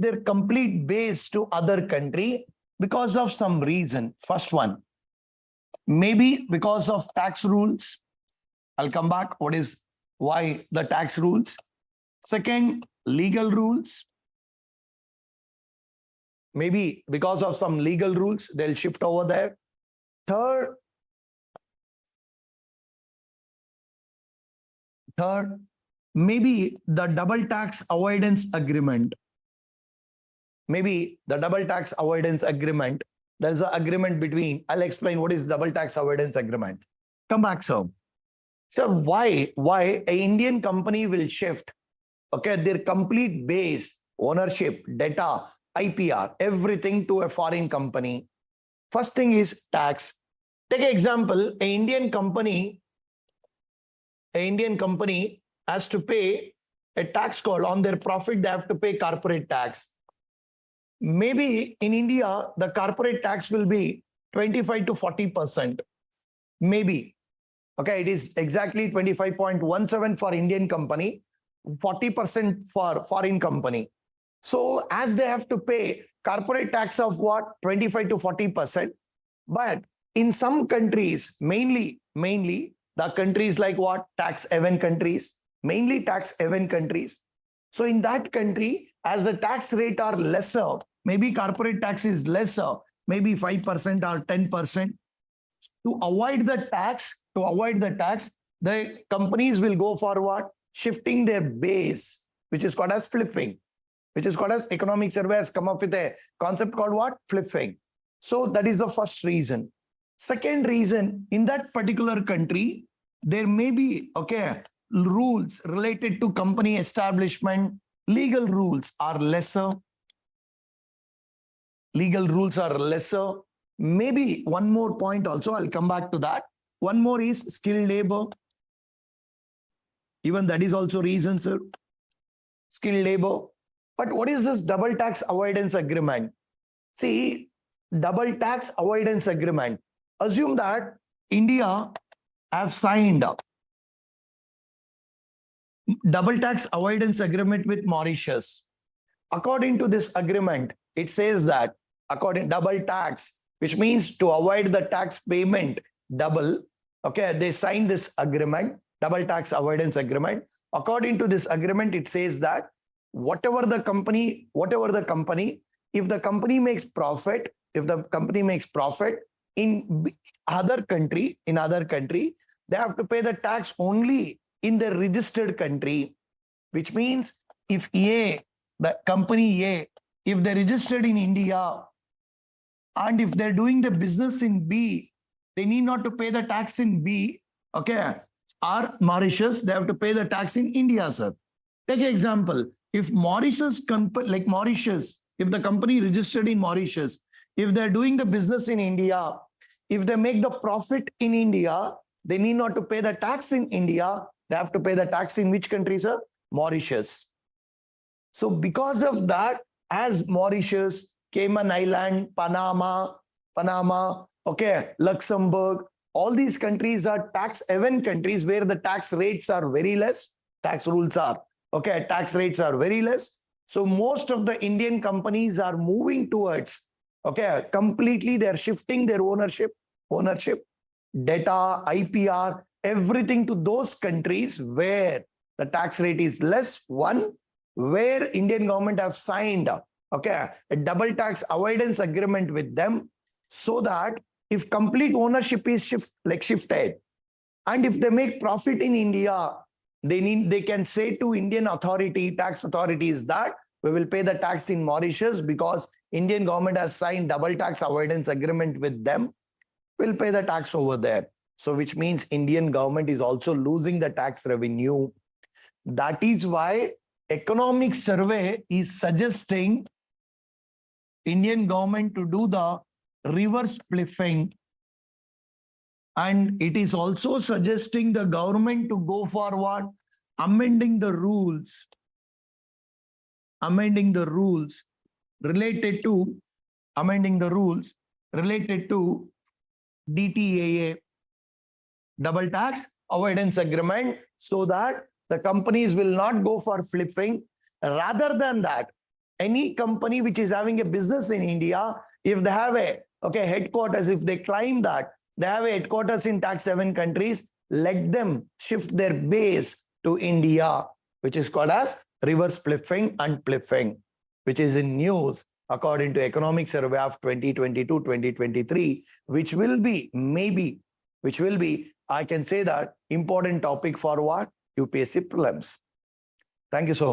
their complete base to other country because of some reason. First one, maybe because of tax rules. I'll come back. Why the tax rules? Second, legal rules. Maybe because of some legal rules, they'll shift over there. Third, maybe the double tax avoidance agreement. Maybe the double tax avoidance agreement. There's an agreement between, I'll explain what is double tax avoidance agreement. Come back, sir. So why an Indian company will shift, okay, their complete base, ownership, data, IPR, everything to a foreign company? First thing is tax. Take an example, an Indian company has to pay a tax call on their profit. They have to pay corporate tax. Maybe in India, the corporate tax will be 25 to 40%. Maybe. Okay, it is exactly 25.17 for Indian company, 40% for foreign company. So as they have to pay corporate tax of what? 25 to 40%. But in some countries, mainly the countries like what? Tax haven countries, mainly tax haven countries. So in that country, as the tax rate are lesser, maybe corporate tax is lesser, maybe 5% or 10%. To avoid the tax, the companies will go for what? Shifting their base, which is called as flipping, which is called as Economic Survey has come up with a concept called what? Flipping. So that is the first reason. Second reason, in that particular country, there may be, okay, rules related to company establishment. Legal rules are lesser. Maybe one more point also, I'll come back to that. One more is skilled labor. Even that is also reason, sir. Skilled labor. But what is this double tax avoidance agreement? See, double tax avoidance agreement. Assume that India have signed up double tax avoidance agreement with Mauritius. According to this agreement, it says that double tax, which means to avoid the tax payment double, okay, they signed this agreement, double tax avoidance agreement. According to this agreement, it says that whatever the company, if the company makes profit in other country, they have to pay the tax only in the registered country, which means if the company A, if they're registered in India and if they're doing the business in B, they need not to pay the tax in B, okay, or Mauritius, they have to pay the tax in India, sir. Take an example. If Mauritius, if the company registered in Mauritius, if they're doing the business in India, if they make the profit in India, they need not to pay the tax in India. They have to pay the tax in which country, sir? Mauritius. So because of that, as Mauritius, Cayman Island, Panama, okay, Luxembourg, all these countries are tax haven countries where the tax rates are very less, tax rules are, okay, tax rates are very less. So most of the Indian companies are moving towards, okay, completely they're shifting their ownership, data, IPR, everything to those countries where the tax rate is less. One, where Indian government have signed, okay, a double tax avoidance agreement with them, so that if complete ownership is shifted, and if they make profit in India, they can say to Indian tax authorities that we will pay the tax in Mauritius because Indian government has signed double tax avoidance agreement with them. We'll pay the tax over there. So which means Indian government is also losing the tax revenue. That is why Economic Survey is suggesting Indian government to do the reverse flipping, and it is also suggesting the government to go for what? Amending the rules related to DTAA, double tax avoidance agreement, so that the companies will not go for flipping. Rather than that, any company which is having a business in India, if they have a headquarters, if they claim that they have a headquarters in tax haven countries, let them shift their base to India, which is called as reverse spliffing and pliffing, which is in news according to Economic Survey of 2022-2023, which will be I can say that important topic for what? UPSC prelims. Thank you so much.